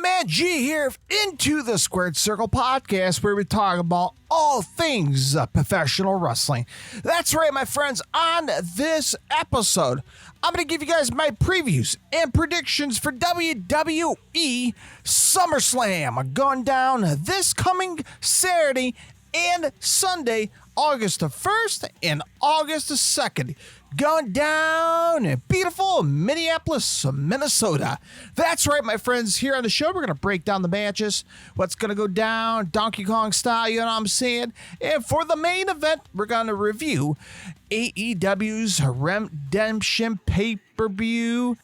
Man G here, Into the Squared Circle podcast, where we talk about all things professional wrestling. That's right, my friends. On this episode, I'm going to give you guys my previews and predictions for WWE SummerSlam, going down this coming Saturday and Sunday, August the 1st and August the 2nd. Going down in beautiful Minneapolis, Minnesota. That's right, my friends. Here on the show, we're going to break down the matches, what's going to go down, Donkey Kong style, you know what I'm saying? And for the main event, we're going to review AEW's Redemption pay-per-view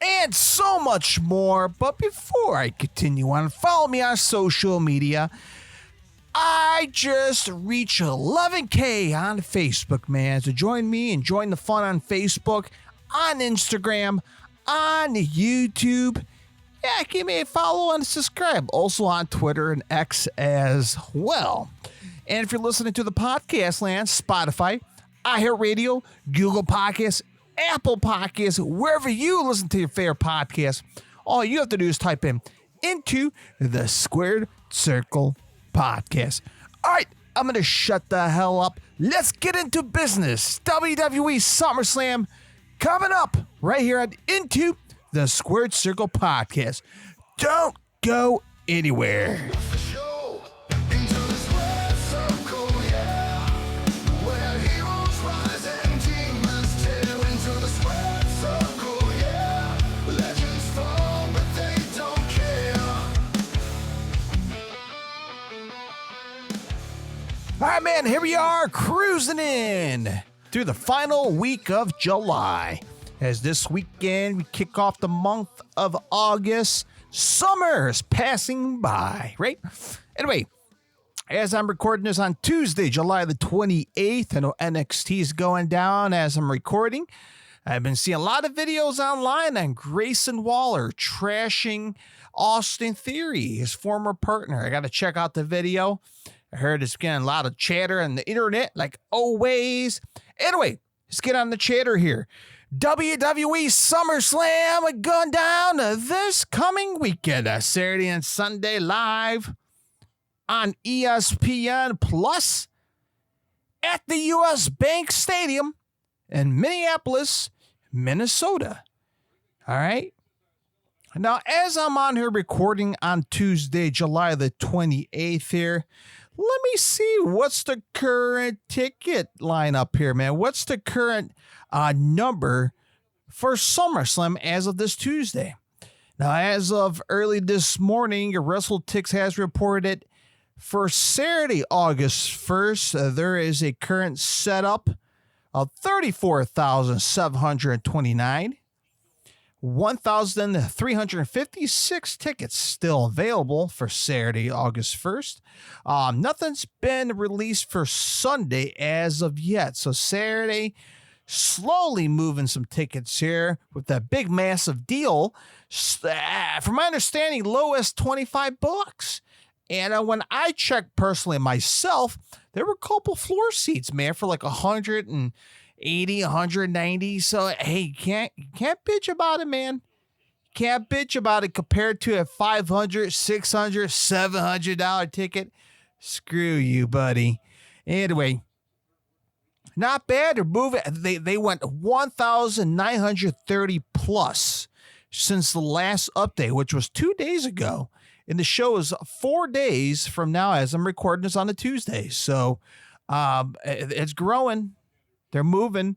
and so much more. But before I continue on, follow me on social media. I just reached 11K on Facebook, man. So join me and join the fun on Facebook, on Instagram, on YouTube. Yeah, give me a follow and subscribe. Also on Twitter and X as well. And if you're listening to the podcast land, Spotify, iHeartRadio, Google Podcasts, Apple Podcasts, wherever you listen to your favorite podcast, all you have to do is type in Into the Squared Circle podcast. All right, I'm going to shut the hell up. Let's get into business. WWE SummerSlam coming up right here at Into the Squared Circle podcast. Don't go anywhere. All right, man, here we are cruising in through the final week of July. As this weekend, we kick off the month of August. Summer's passing by, right? Anyway, as I'm recording this on Tuesday, July the 28th, I know NXT is going down as I'm recording. I've been seeing a lot of videos online on Grayson Waller trashing Austin Theory, his former partner. I got to check out the video. I heard it's getting a lot of chatter on the internet, like always. Anyway, let's get on the chatter here. WWE SummerSlam going down this coming weekend, Saturday and Sunday, live on ESPN Plus at the US Bank Stadium in Minneapolis, Minnesota. All right. Now, as I'm on here recording on Tuesday, July the 28th here, let me see what's the current ticket lineup here, man. What's the current number for SummerSlam as of this Tuesday? Now, as of early this morning, WrestleTix has reported for Saturday, August 1st, there is a current setup of 34,729. 1,356 tickets still available for Saturday, August 1st. Nothing's been released for Sunday as of yet. So Saturday, slowly moving some tickets here with that big, massive deal. From my understanding, lowest $25. And when I checked personally myself, there were a couple floor seats, man, for like 180, 190. So, hey, you can't bitch about it, man. Can't bitch about it compared to a $500, $600, $700 ticket. Screw you, buddy. Anyway, not bad. They're moving. They went 1,930 plus since the last update, which was 2 days ago. And the show is 4 days from now as I'm recording this on a Tuesday. So it's growing. They're moving.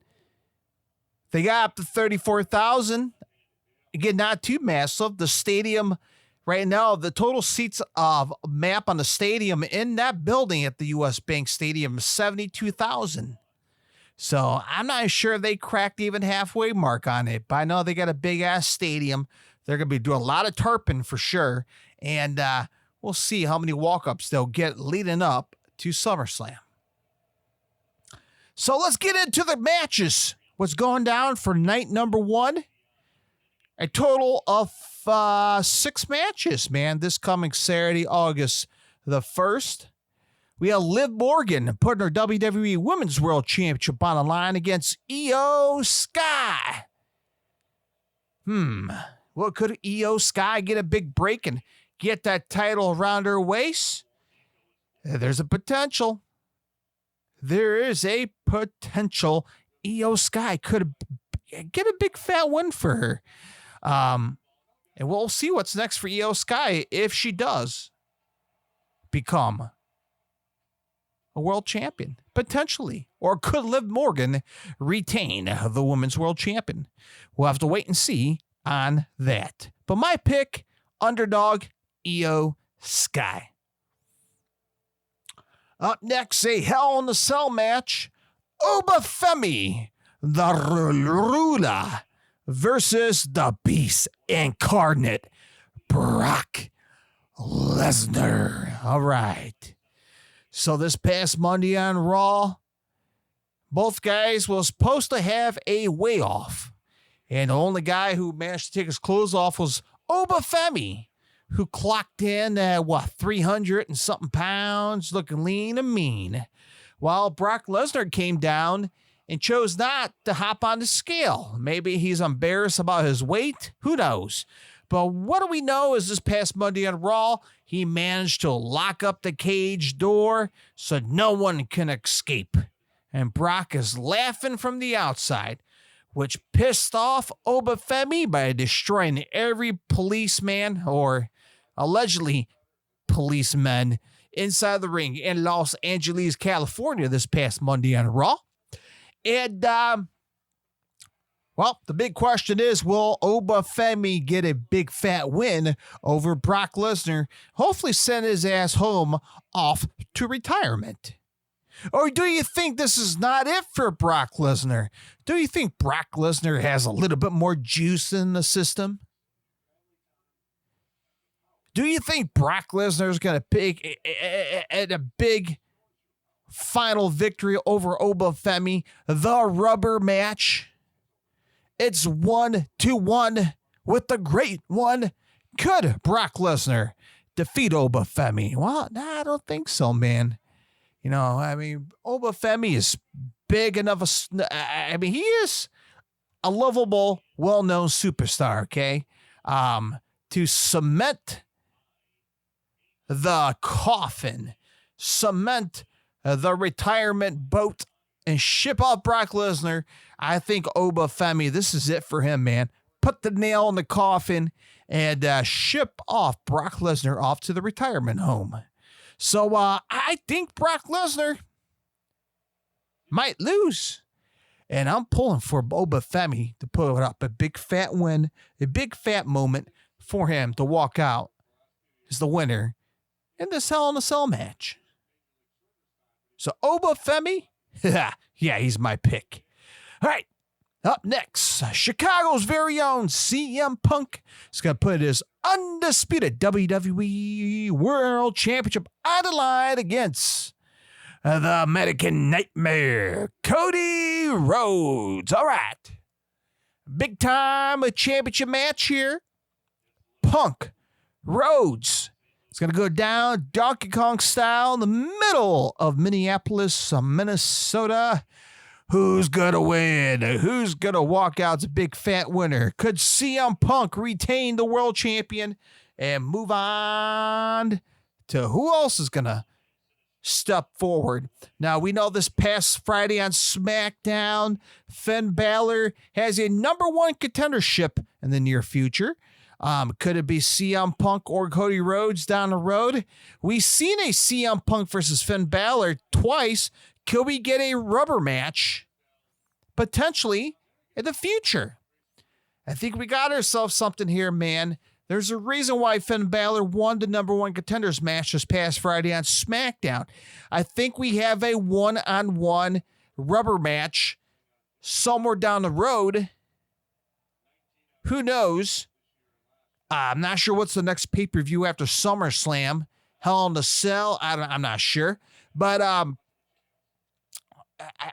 They got up to 34,000. Again, not too massive. The stadium right now, the total seats map on the stadium in that building at the US Bank Stadium is 72,000. So I'm not sure if they cracked even halfway mark on it, but I know they got a big ass stadium. They're going to be doing a lot of tarping for sure. And we'll see how many walk-ups they'll get leading up to SummerSlam. So let's get into the matches. What's going down for night number one? A total of 6 matches, man, this coming Saturday, August the 1st. We have Liv Morgan putting her WWE Women's World Championship on the line against Io Sky. Well, could Io Sky get a big break and get that title around her waist? There's a potential. There is a potential. Io Sky could get a big fat win for her. And we'll see what's next for Io Sky if she does become a world champion, potentially. Or could Liv Morgan retain the women's world champion? We'll have to wait and see on that. But my pick, underdog, Io Sky. Up next, a Hell in a Cell match. Obafemi, the ruler, versus the Beast Incarnate, Brock Lesnar. All right. So this past Monday on Raw, both guys was supposed to have a weigh off. And the only guy who managed to take his clothes off was Obafemi, who clocked in at, 300 and something pounds, looking lean and mean. While Brock Lesnar came down and chose not to hop on the scale. Maybe he's embarrassed about his weight. Who knows? But what do we know is this past Monday on Raw, he managed to lock up the cage door so no one can escape. And Brock is laughing from the outside, which pissed off Obafemi by destroying every policeman or allegedly policemen inside the ring in Los Angeles, California this past Monday on Raw. And, well, the big question is, will Obafemi get a big fat win over Brock Lesnar? Hopefully send his ass home off to retirement. Or do you think this is not it for Brock Lesnar? Do you think Brock Lesnar has a little bit more juice in the system? Do you think Brock Lesnar is going to pick at a big final victory over Obafemi, the rubber match? It's 1-1 with the great one. Could Brock Lesnar defeat Obafemi? Well, I don't think so, man. You know, I mean, Obafemi is big enough. He is a lovable, well-known superstar, okay? To cement the coffin, cement the retirement boat, and ship off Brock Lesnar, I think Obafemi, this is it for him, man. Put the nail in the coffin and ship off Brock Lesnar off to the retirement home. So I think Brock Lesnar might lose. And I'm pulling for Obafemi to put up a big fat win, a big fat moment for him to walk out as the winner in this Hell in a Cell match. So Obafemi, yeah, he's my pick. All right, up next, Chicago's very own CM Punk is going to put his undisputed WWE World Championship on the line against the American Nightmare, Cody Rhodes. All right, big time championship match here. Punk, Rhodes. It's going to go down Donkey Kong style in the middle of Minneapolis, Minnesota. Who's going to win? Who's going to walk out as a big fat winner? Could CM Punk retain the world champion and move on to who else is going to step forward? Now, we know this past Friday on SmackDown, Finn Balor has a number one contendership in the near future. Could it be CM Punk or Cody Rhodes down the road? We've seen a CM Punk versus Finn Balor twice. Could we get a rubber match potentially in the future? I think we got ourselves something here, man. There's a reason why Finn Balor won the number one contenders match this past Friday on SmackDown. I think we have a one-on-one rubber match somewhere down the road. Who knows? I'm not sure what's the next pay-per-view after SummerSlam. Hell in a Cell, I'm not sure. But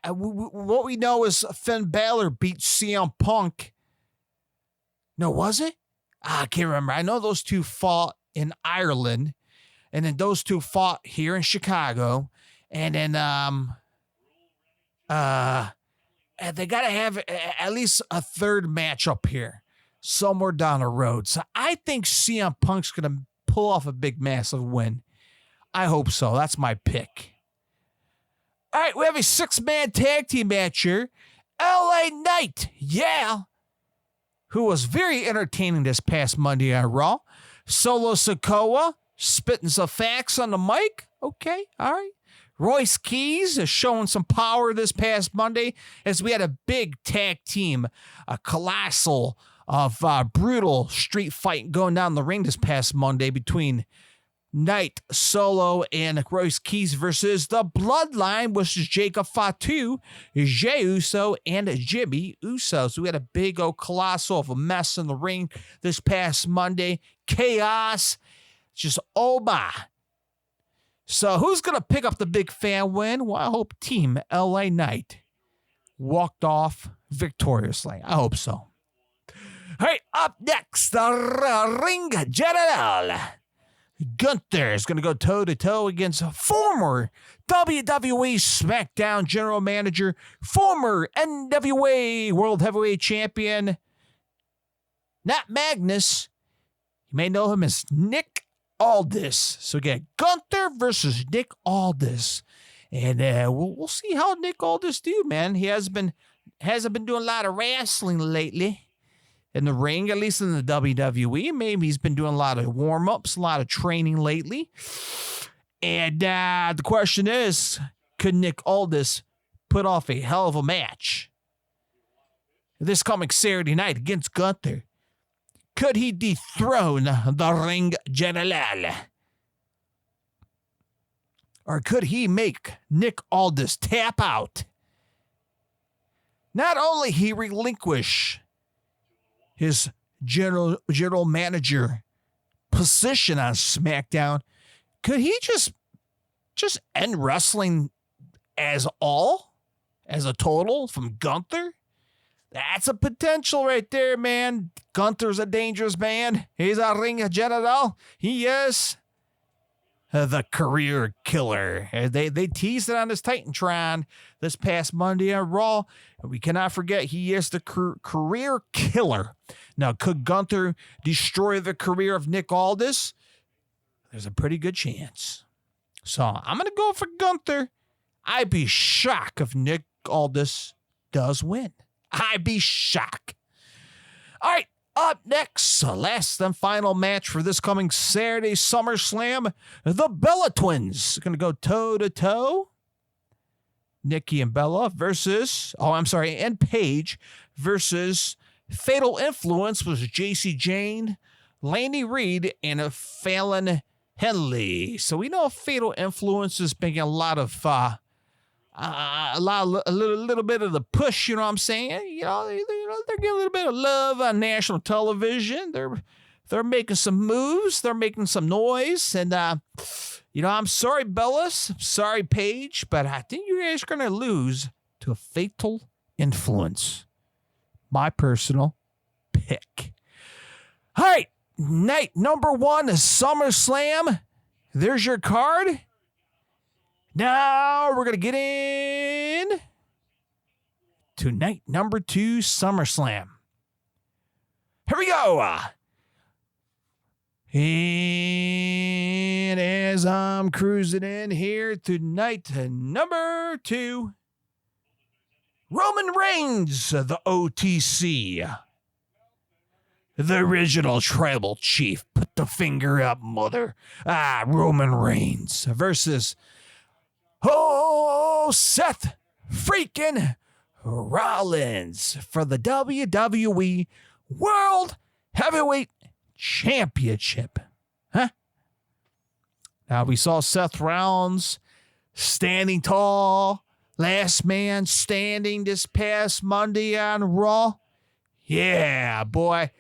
what we know is Finn Balor beat CM Punk. No, was it? I can't remember. I know those two fought in Ireland, and then those two fought here in Chicago, and then they got to have at least a third match up here. somewhere down the road. So I think CM Punk's going to pull off a big, massive win. I hope so. That's my pick. All right, we have a 6-man tag team match here. LA Knight, who was very entertaining this past Monday on Raw. Solo Sikoa spitting some facts on the mic. Okay, all right. Royce Keys is showing some power this past Monday as we had a big tag team, a colossal of brutal street fight going down the ring this past Monday between Knight, Solo, and Royce Keys versus the Bloodline, which is Jacob Fatu, Jey Uso, and Jimmy Uso. So we had a big old colossal of a mess in the ring this past Monday. Chaos. Just oh my. So who's going to pick up the big fan win? Well, I hope Team LA Knight walked off victoriously. I hope so. All right, up next, the Ring General. Gunther is going to go toe-to-toe against former WWE SmackDown General Manager, former NWA World Heavyweight Champion, not Magnus. You may know him as Nick Aldis. So again, Gunther versus Nick Aldis. And we'll see how Nick Aldis do, man. He hasn't been doing a lot of wrestling lately. In the ring, at least in the WWE. Maybe he's been doing a lot of warm-ups, a lot of training lately. And the question is, could Nick Aldis put off a hell of a match this coming Saturday night against Gunther? Could he dethrone the Ring General? Or could he make Nick Aldis tap out? Not only he relinquish his general manager position on SmackDown, could he just end wrestling as a total from Gunther? That's a potential right there, man. Gunther's a dangerous man. He's a Ring General. He is the career killer. They teased it on this Titantron this past Monday on Raw. We cannot forget he is the career killer. Now, could Gunther destroy the career of Nick Aldis? There's a pretty good chance. So I'm going to go for Gunther. I'd be shocked if Nick Aldis does win. I'd be shocked. All right. Up next, last and final match for this coming Saturday SummerSlam. The Bella Twins are going to go toe-to-toe. Nikki and Bella and Paige versus Fatal Influence was JC Jane, Laney Reed, and Fallon Henley. So we know Fatal Influence is making a little bit of the push, you know what I'm saying? They're getting a little bit of love on national television. They're making some moves. They're making some noise. And, I'm sorry, Bellas. I'm sorry, Paige. But I think you guys are going to lose to a Fatal Influence. My personal pick. All right. Night number 1 is SummerSlam. There's your card. Now we're going to get in to night number 2, SummerSlam. Here we go. And as I'm cruising in here to night number 2, Roman Reigns, the OTC, the original tribal chief. Put the finger up, mother. Roman Reigns versus Seth freaking Rollins for the WWE World Heavyweight Championship. Huh? Now we saw Seth Rollins standing tall, last man standing this past Monday on Raw. Yeah, boy.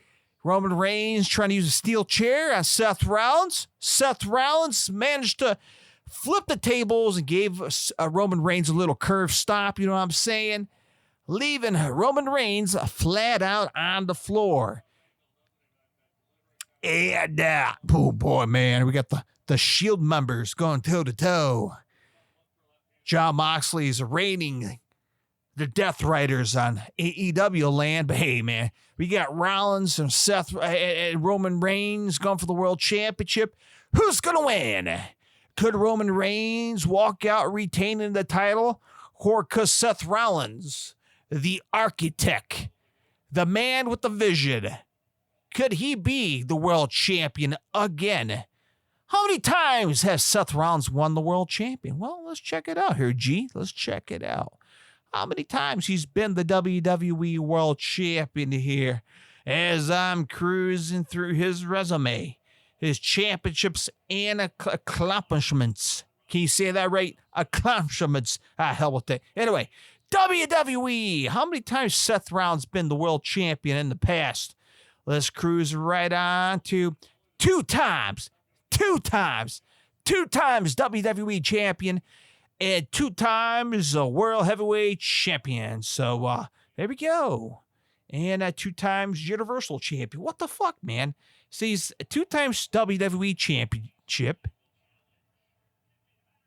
Roman Reigns trying to use a steel chair on Seth Rollins. Seth Rollins managed to flip the tables and gave Roman Reigns a little curve stop, you know what I'm saying? Leaving Roman Reigns flat out on the floor. And, oh boy, man, we got the Shield members going toe-to-toe. Jon Moxley is reigning the Death Riders on AEW land. But hey, man, we got Rollins and Seth and Roman Reigns going for the World Championship. Who's going to win? Could Roman Reigns walk out retaining the title? Or could Seth Rollins, the architect, the man with the vision, could he be the world champion again? How many times has Seth Rollins won the world champion? Well, let's check it out here, G. Let's check it out. How many times he's been the WWE world champion here as I'm cruising through his resume, his championships and accomplishments. Can you say that right? Accomplishments. Hell with that. Anyway, WWE. How many times Seth Rollins been the world champion in the past? Let's cruise right on to two times WWE champion and 2 times a world heavyweight champion. So there we go. And 2 times Universal champion. What the fuck, man? See, he's 2 times WWE championship.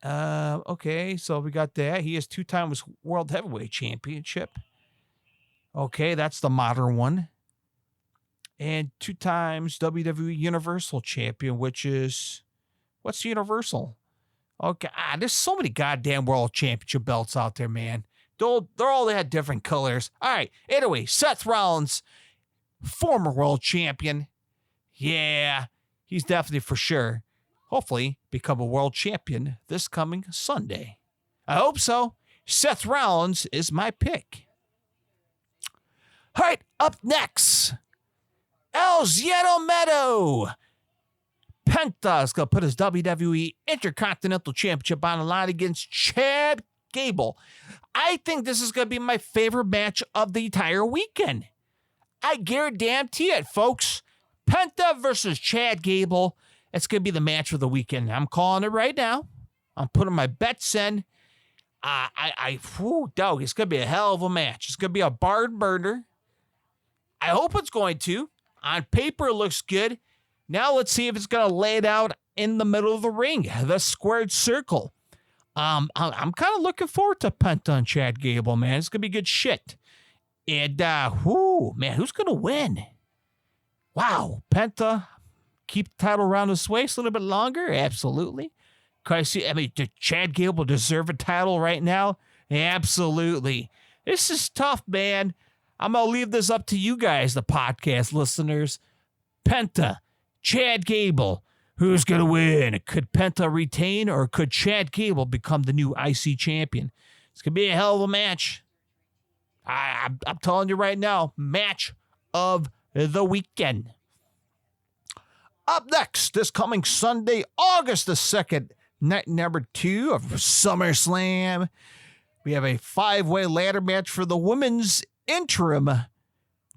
Okay, so we got that. He has 2 times world heavyweight championship. Okay, that's the modern one. And 2 times WWE Universal champion, which is, what's Universal? Okay, there's so many goddamn world championship belts out there, man. They're all had different colors. All right, anyway, Seth Rollins, former world champion. Yeah, he's definitely for sure, hopefully, become a world champion this coming Sunday. I hope so. Seth Rollins is my pick. All right, up next, El Ziedo Meadow. Penta is going to put his WWE Intercontinental Championship on the line against Chad Gable. I think this is going to be my favorite match of the entire weekend. I guarantee it, folks. Penta versus Chad Gable. It's going to be the match of the weekend. I'm calling it right now. I'm putting my bets in. Dog, it's going to be a hell of a match. It's going to be a barn burner. I hope it's going to. On paper, it looks good. Now let's see if it's going to lay it out in the middle of the ring, the squared circle. I'm kind of looking forward to Penta and Chad Gable, man. It's going to be good shit. And, man, who's going to win? Wow, Penta, keep the title around his waist a little bit longer? Absolutely. Did Chad Gable deserve a title right now? Absolutely. This is tough, man. I'm going to leave this up to you guys, the podcast listeners. Penta, Chad Gable, who's going to win? Could Penta retain or could Chad Gable become the new IC champion? It's going to be a hell of a match. I'm telling you right now, match of the weekend. Up next, this coming Sunday, August the 2nd, night number 2 of SummerSlam. We have a 5-way ladder match for the women's interim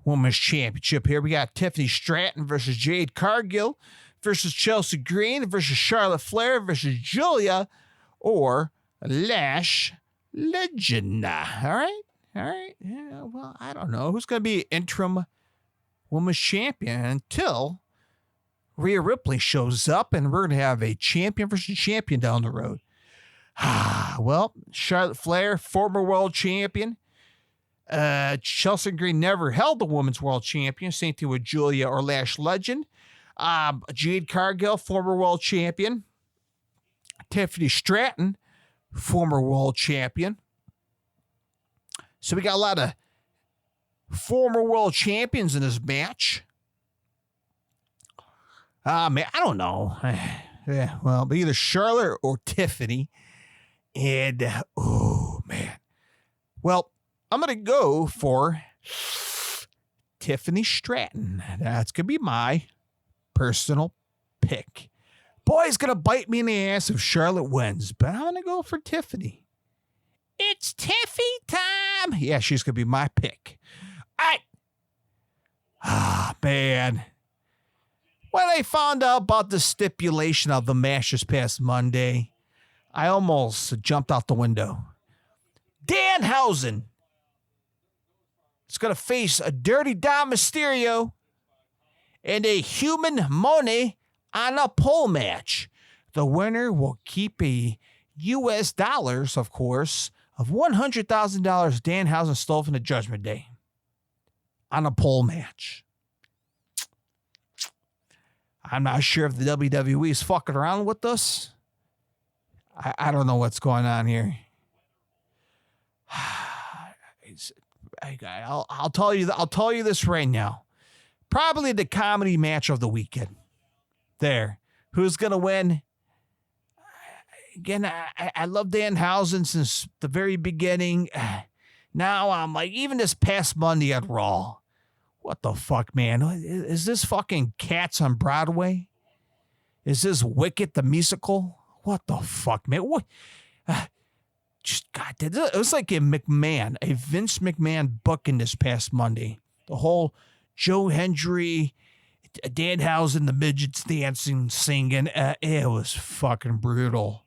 women's championship here. We got Tiffany Stratton versus Jade Cargill versus Chelsea Green versus Charlotte Flair versus Julia or Lash Legend. All right. Yeah, well, I don't know who's going to be interim women's champion until Rhea Ripley shows up and we're going to have a champion versus champion down the road. Well, Charlotte Flair, former world champion. Chelsea Green never held the women's world champion. Same thing with Julia or Lash Legend. Jade Cargill, former world champion. Tiffany Stratton, former world champion. So we got a lot of former world champions in this match. Man, I don't know. Yeah, well, either Charlotte or Tiffany. And, oh, man. Well, I'm going to go for Tiffany Stratton. That's going to be my personal pick. Boy's going to bite me in the ass if Charlotte wins, but I'm going to go for Tiffany. It's Tiffy time. Yeah, she's going to be my pick. All right. Man. When I found out about the stipulation of the match this past Monday, I almost jumped out the window. Danhausen is going to face a Dirty Dom Mysterio and a Human Monet on a pole match. The winner will keep a U.S. dollars, of course, of $100,000 Danhausen stole from the Judgment Day on a pole match. I'm not sure if the WWE is fucking around with us. I don't know what's going on here. I'll tell you this right now. Probably the comedy match of the weekend. There. Who's going to win? Again, I love Danhausen since the very beginning. Now I'm like, even this past Monday at Raw. What the fuck, man? Is this fucking Cats on Broadway? Is this Wicked the musical? What the fuck, man? What? Just God, it was like a Vince McMahon booking this past Monday. The whole Joe Hendry, Danhausen, the midgets dancing, singing. It was fucking brutal.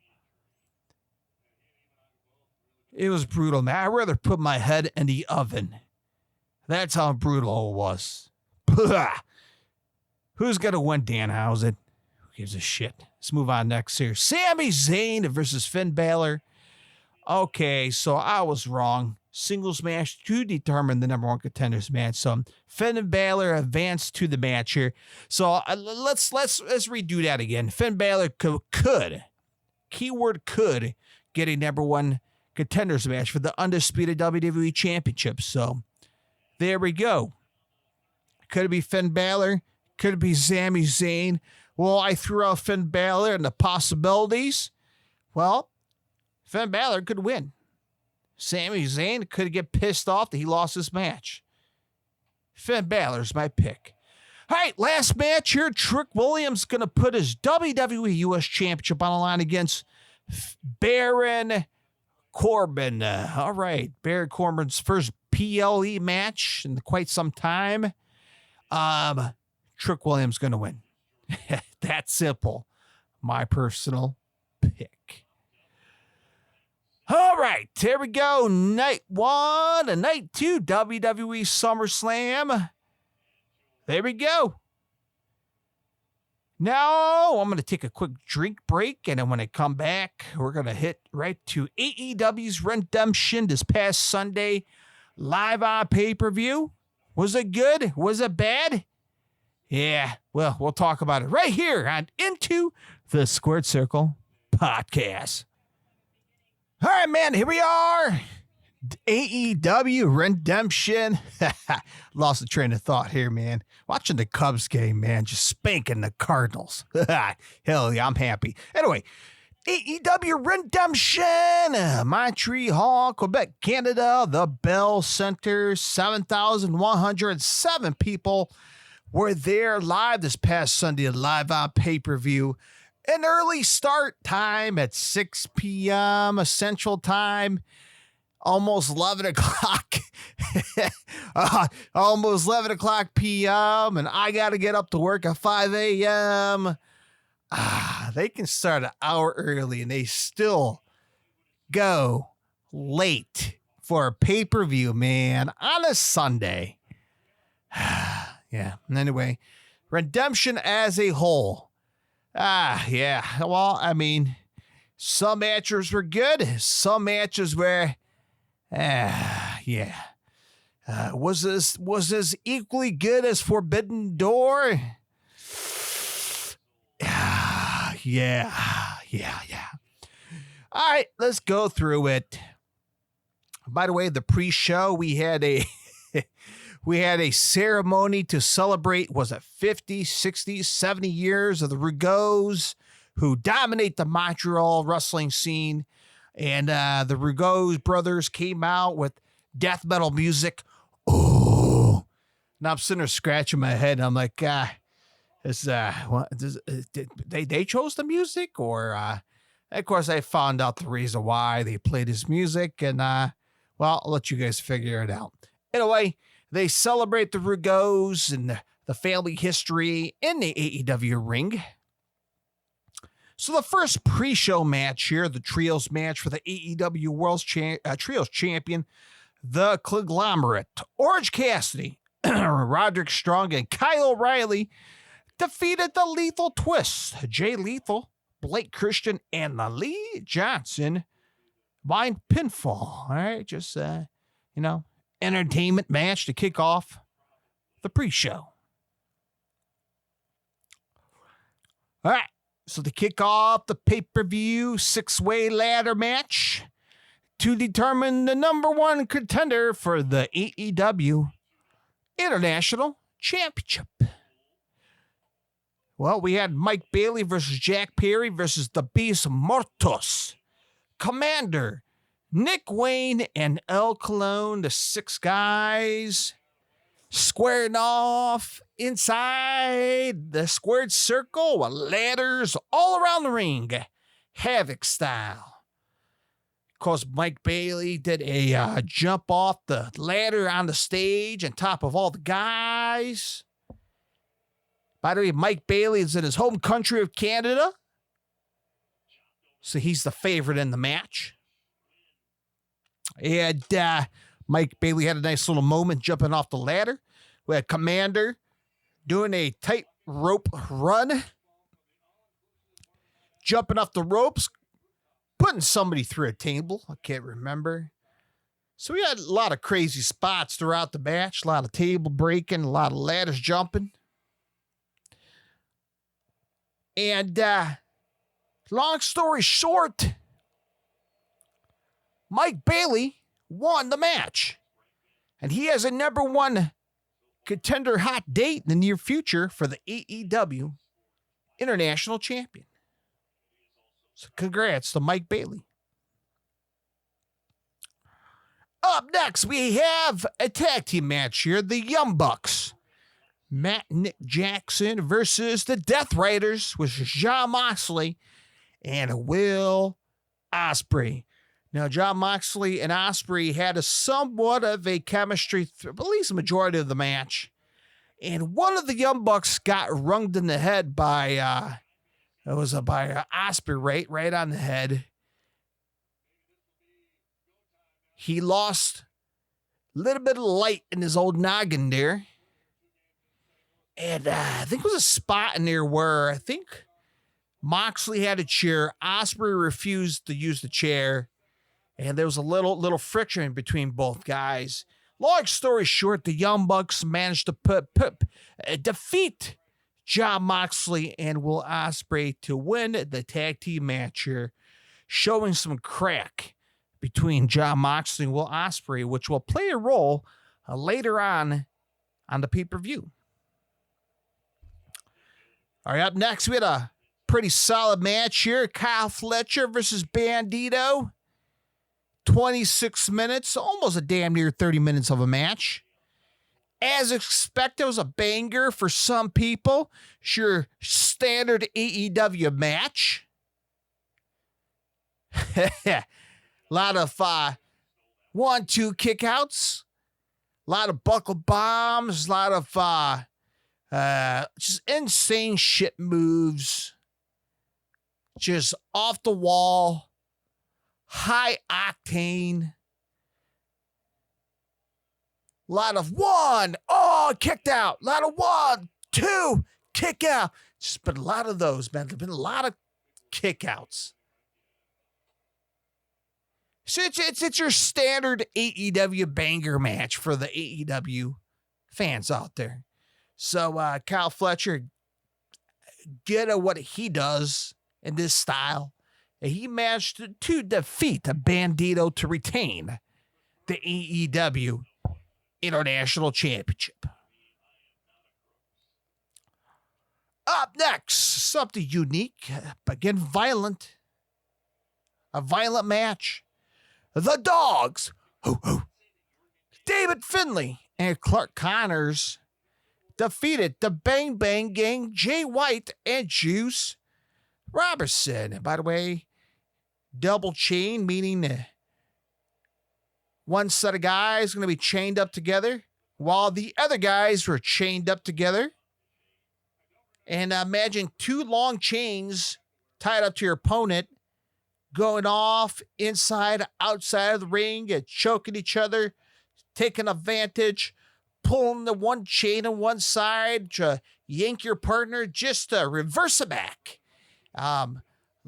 It was brutal, man. I'd rather put my head in the oven. That's how brutal it was. Who's going to win, Danhausen? Who gives a shit? Let's move on next here. Sami Zayn versus Finn Balor. Okay, so I was wrong. Singles match to determine the number one contenders match. So Finn and Balor advanced to the match here. So let's redo that again. Finn Balor could, keyword could, get a number one contenders match for the undisputed WWE Championship. So there we go. Could it be Finn Balor? Could it be Sami Zayn? Well, I threw out Finn Balor and the possibilities. Well, Finn Balor could win. Sami Zayn could get pissed off that he lost this match. Finn Balor's my pick. All right, last match here. Trick Williams going to put his WWE U.S. Championship on the line against Baron Corbin. All right, Baron Corbin's first PLE match in quite some time. Trick Williams going to win. That's simple. My personal pick. All right, here we go. Night 1 and night 2, WWE SummerSlam. There we go. Now, I'm going to take a quick drink break, and then when I come back, we're going to hit right to AEW's Redemption this past Sunday, live on pay-per-view. Was it good? Was it bad? Yeah, well, we'll talk about it right here on Into the Squared Circle podcast. All right, man, here we are. AEW Redemption. Lost the train of thought here, man. Watching the Cubs game, man, just spanking the Cardinals. Hell yeah, I'm happy. Anyway, AEW Redemption. Montreal, Quebec, Canada, the Bell Center, 7,107 people were there live this past Sunday, live on pay-per-view. An early start time at 6 p.m. Central Time. Almost 11 o'clock. Almost 11 o'clock p.m. And I got to get up to work at 5 a.m. They can start an hour early and they still go late for a pay-per-view, man, on a Sunday. Yeah. Anyway, Redemption as a whole. Yeah. Well, I mean, some matches were good. Some matches were, yeah. Was this equally good as Forbidden Door? Yeah. All right, let's go through it. By the way, the pre-show, we had a ceremony to celebrate, was it 50, 60, 70 years of the Rougeaus, who dominate the Montreal wrestling scene. And the Rougeau brothers came out with death metal music. Oh, now I'm sitting there scratching my head. I'm like, they chose the music, or of course I found out the reason why they played his music, and well, I'll let you guys figure it out. Anyway, they celebrate the Rougeaus and the family history in the AEW ring. So the first pre-show match here, the trios match for the AEW World Trios Champion, the Conglomerate, Orange Cassidy, Roderick Strong, and Kyle O'Reilly defeated the Lethal Twist, Jay Lethal, Blake Christian, and the Lee Johnson Blind pinfall. All right, just entertainment match to kick off the pre-show. All right, so to kick off the pay-per-view 6-way ladder match to determine the number one contender for the AEW International Championship. Well, we had Mike Bailey versus Jack Perry versus the Beast Mortos, Commander, Nick Wayne, and El Colon, the 6 guys, squaring off inside the squared circle with ladders all around the ring, Havoc style. Of course, Mike Bailey did a jump off the ladder on the stage on top of all the guys. By the way, Mike Bailey is in his home country of Canada, so he's the favorite in the match. And Mike Bailey had a nice little moment jumping off the ladder. We had Commander doing a tight rope run, jumping off the ropes, putting somebody through a table. I can't remember. So we had a lot of crazy spots throughout the match, a lot of table breaking, a lot of ladders jumping. And long story short, Mike Bailey won the match. And he has a number one contender hot date in the near future for the AEW International Champion. So congrats to Mike Bailey. Up next, we have a tag team match here. The Young Bucks. Matt and Nick Jackson versus the Death Riders, which is Jon Moxley and Will Ospreay. Now, Jon Moxley and Ospreay had a somewhat of a chemistry, at least the majority of the match. And one of the Young Bucks got runged in the head by Ospreay right on the head. He lost a little bit of light in his old noggin there. And I think it was a spot in there where I think Moxley had a chair. Ospreay refused to use the chair. And there was a little friction between both guys. Long story short, the Young Bucks managed to defeat Jon Moxley and Will Ospreay to win the tag team match here, showing some crack between Jon Moxley and Will Ospreay, which will play a role later on the pay-per-view. All right, up next, we had a pretty solid match here. Kyle Fletcher versus Bandito. 26 minutes, almost a damn near 30 minutes of a match. As expected, it was a banger for some people. Sure, standard AEW match. A lot of 1-2 kickouts. A lot of buckle bombs. A lot of just insane shit moves. Just off the wall. High octane. A lot of kicked out. A lot of 1, 2, kick out. Just been a lot of those, man. There've been a lot of kickouts. So it's your standard AEW banger match for the AEW fans out there. So Kyle Fletcher, get at what he does in this style. He managed to defeat the Bandito to retain the AEW International Championship. Up next, something unique, but again violent. A violent match. The Dogs, David Finlay and Clark Connors defeated the Bang Bang Gang, Jay White and Juice Robertson. And by the way, double chain, meaning one set of guys going to be chained up together while the other guys were chained up together. And imagine 2 long chains tied up to your opponent going off inside, outside of the ring, and choking each other, taking advantage, pulling the one chain on one side to yank your partner just to reverse it back.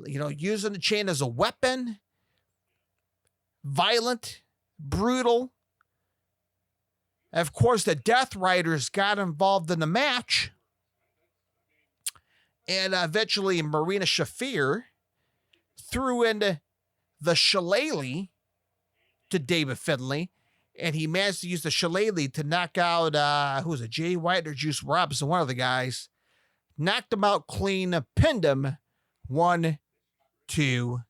Using the chain as a weapon. violent, brutal. Of course, the Death Riders got involved in the match. And eventually, Marina Shafir threw in the shillelagh to David Finlay. And he managed to use the shillelagh to knock out, who was it, Jay White or Juice Robinson, one of the guys. Knocked him out clean, pinned him 1, 2,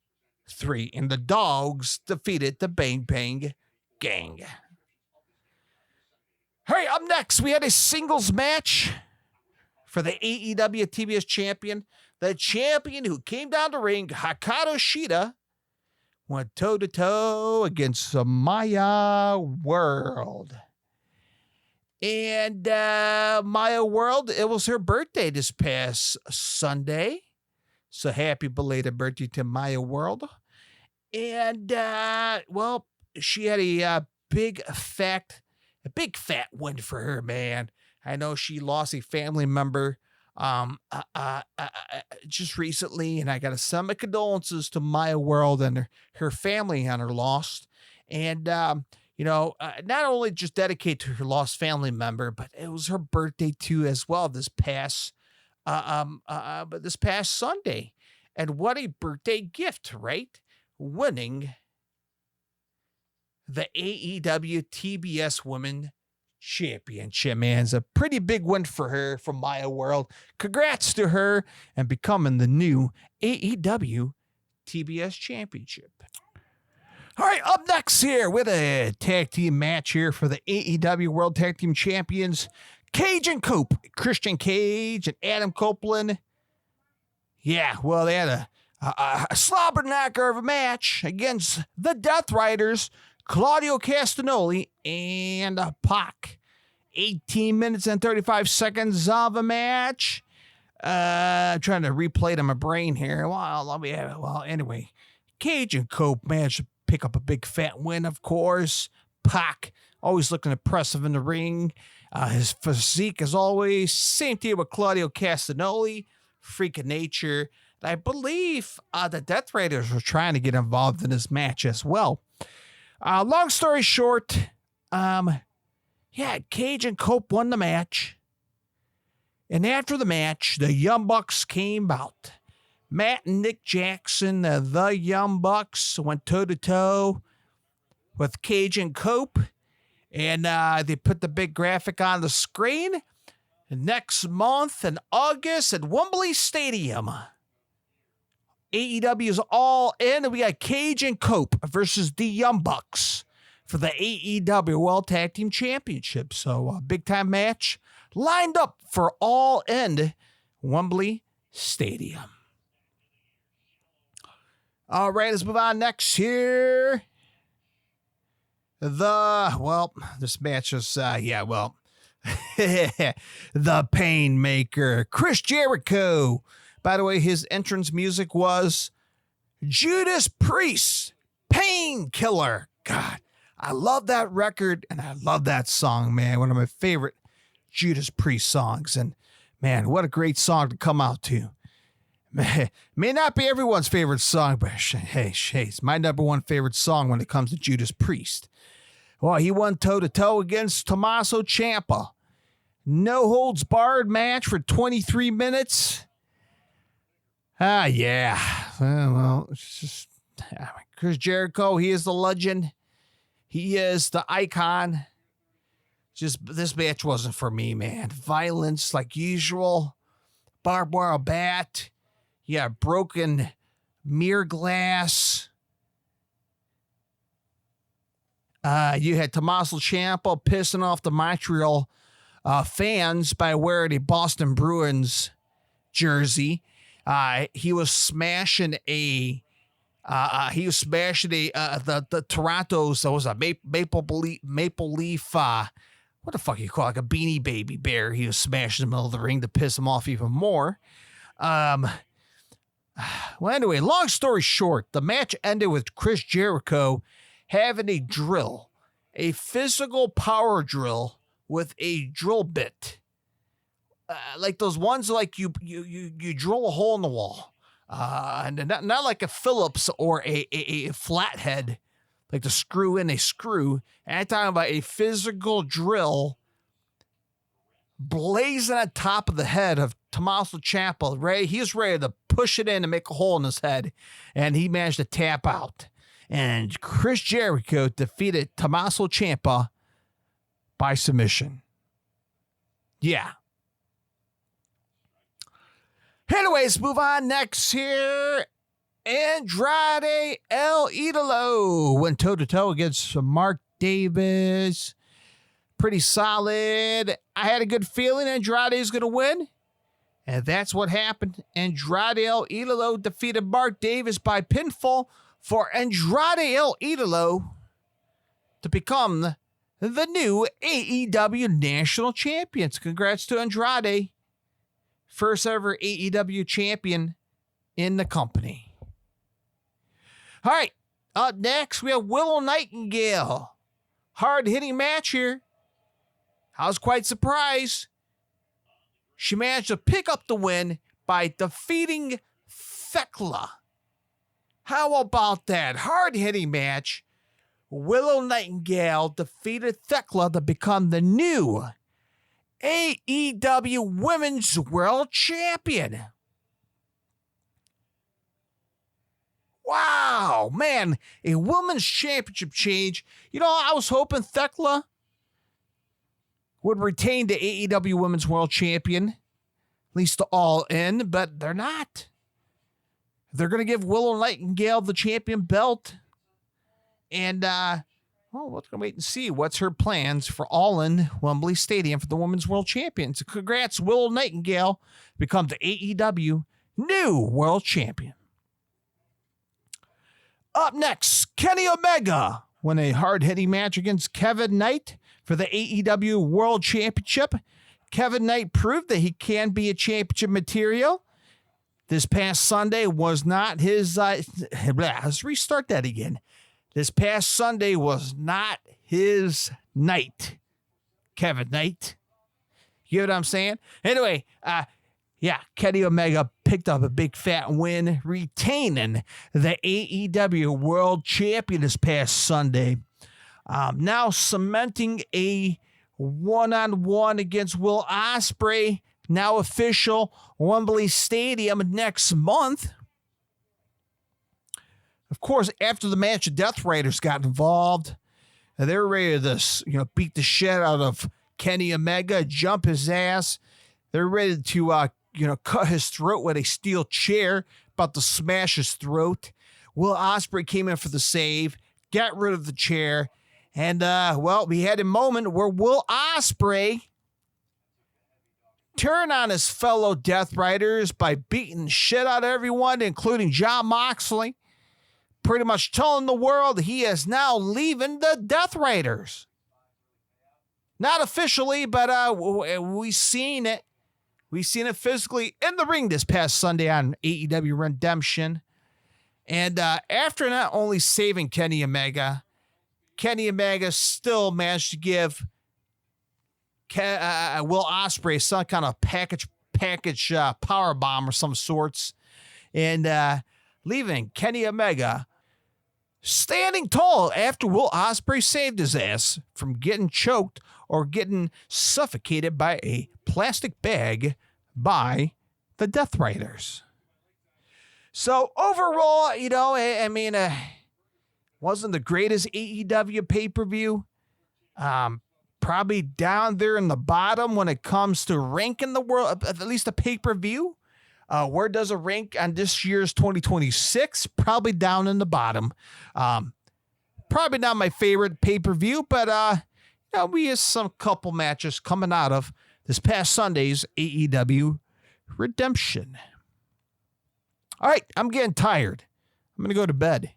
3. And the Dogs defeated the Bang Bang Gang. All right, up next, we had a singles match for the AEW TBS champion. The champion who came down the ring, Hikaru Shida, went toe-to-toe against Maya World. And Maya World, it was her birthday this past Sunday. So happy belated birthday to Maya World. And, well, she had a big fat win for her, man. I know she lost a family member just recently, and I got to send my condolences to Maya World and her family on her loss. And, not only just dedicate to her lost family member, but it was her birthday too as well this past Sunday. And what a birthday gift, right? Winning the AEW TBS Women Championship, man. It's a pretty big win for her from Maya World. Congrats to her and becoming the new AEW TBS Championship. All right, up next here with a tag team match here for the AEW World Tag Team Champions, Cage and Cope, Christian Cage and Adam Copeland. Yeah, well, they had a slobber knocker of a match against the Death Riders, Claudio Castagnoli and Pac. 18 minutes and 35 seconds of a match. I'm trying to replay it in my brain here. Well, anyway, Cage and Cope managed to pick up a big fat win, of course. Pac, always looking impressive in the ring. His physique, as always. Same thing with Claudio Castagnoli. Freak of nature. I believe the Death Raiders were trying to get involved in this match as well. Long story short, Cage and Cope won the match. And after the match, the Young Bucks came out. Matt and Nick Jackson, the Young Bucks, went toe-to-toe with Cage and Cope. And they put the big graphic on the screen. Next month in August at Wembley Stadium, AEW is all in, and we got Cage and Cope versus the Young Bucks for the AEW World Tag Team Championship. So a big-time match lined up for All In Wembley Stadium. All right, let's move on next here. This match is, the Painmaker, Chris Jericho. By the way, his entrance music was Judas Priest, Painkiller. God, I love that record, and I love that song, man. One of my favorite Judas Priest songs. And, man, what a great song to come out to. May not be everyone's favorite song, but hey, it's my number one favorite song when it comes to Judas Priest. Well, he won toe-to-toe against Tommaso Ciampa. No holds barred match for 23 minutes. It's just Chris Jericho. He is the legend. He is the icon. Just this match wasn't for me, man. Violence like usual. Barbed wire bat. Yeah, broken mirror glass. You had Tommaso Ciampa pissing off the Montreal fans by wearing a Boston Bruins jersey. He was smashing the Toronto's. That was a maple leaf. What the fuck you call it? Like a Beanie Baby bear. He was smashing in the middle of the ring to piss him off even more. Well, anyway, long story short, the match ended with Chris Jericho having a drill, a physical power drill with a drill bit. Like those ones like you drill a hole in the wall. And not like a Phillips or a flathead, like to screw in a screw. And I'm talking about a physical drill blazing on top of the head of Tommaso Ciampa. Right? He was ready to push it in and make a hole in his head, and he managed to tap out. And Chris Jericho defeated Tommaso Ciampa by submission. Yeah. Anyways, move on next here. Andrade El Idolo went toe-to-toe against Mark Davis. Pretty solid. I had a good feeling Andrade is going to win. And that's what happened. Andrade El Idolo defeated Mark Davis by pinfall for Andrade El Idolo to become the new AEW National Champions. Congrats to Andrade. First ever AEW champion in the company. All right, up next, we have Willow Nightingale. Hard-hitting match here. I was quite surprised. She managed to pick up the win by defeating Thekla. How about that? Hard-hitting match. Willow Nightingale defeated Thekla to become the new AEW Women's World Champion. Wow, man, a women's championship change. You know, I was hoping Thekla would retain the AEW Women's World Champion, at least the All In, but they're not. They're going to give Willow Nightingale the champion belt. And, well, we're going to wait and see what's her plans for All In Wembley Stadium for the Women's World Champions. Congrats, Willow Nightingale, become the AEW new World Champion. Up next, Kenny Omega won a hard-hitting match against Kevin Knight for the AEW World Championship. Kevin Knight proved that he can be a championship material. This past Sunday was not his... let's restart that again. This past Sunday was not his night. Kevin Knight. You know what I'm saying? Anyway, yeah, Kenny Omega picked up a big fat win, retaining the AEW World Champion this past Sunday. Now cementing a one-on-one against Will Ospreay, now official, Wembley Stadium next month. Of course, after the match, the Death Raiders got involved. They were ready to, beat the shit out of Kenny Omega, jump his ass. They're ready to, cut his throat with a steel chair, about to smash his throat. Will Ospreay came in for the save, got rid of the chair, and, we had a moment where Will Ospreay turned on his fellow Death Riders by beating the shit out of everyone, including Jon Moxley, pretty much telling the world he is now leaving the Death Raiders. Not officially, but we've seen it. We've seen it physically in the ring this past Sunday on AEW Redemption. And after not only saving Kenny Omega still managed to give Will Ospreay some kind of package power bomb or some sorts, and leaving Kenny Omega standing tall after Will Ospreay saved his ass from getting choked or getting suffocated by a plastic bag by the Death Raiders. So overall, wasn't the greatest AEW pay-per-view. Probably down there in the bottom when it comes to ranking the world, at least a pay-per-view. Where does it rank on this year's 2026? Probably down in the bottom. Probably not my favorite pay-per-view, but we have some couple matches coming out of this past Sunday's AEW Redemption. All right, I'm getting tired. I'm going to go to bed.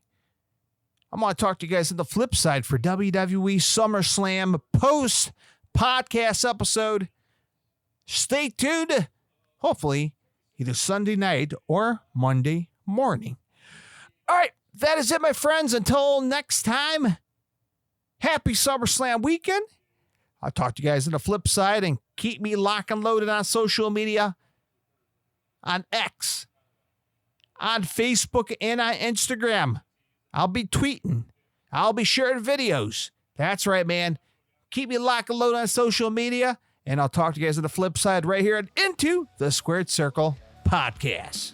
I'm going to talk to you guys on the flip side for WWE SummerSlam post-podcast episode. Stay tuned. Hopefully, either Sunday night or Monday morning. All right, that is it, my friends. Until next time, happy SummerSlam weekend. I'll talk to you guys on the flip side, and keep me locked and loaded on social media, on X, on Facebook, and on Instagram. I'll be tweeting I'll be sharing videos. That's right, man. Keep me locked and loaded on social media, and I'll talk to you guys on the flip side right here at Into the Squared Circle podcast.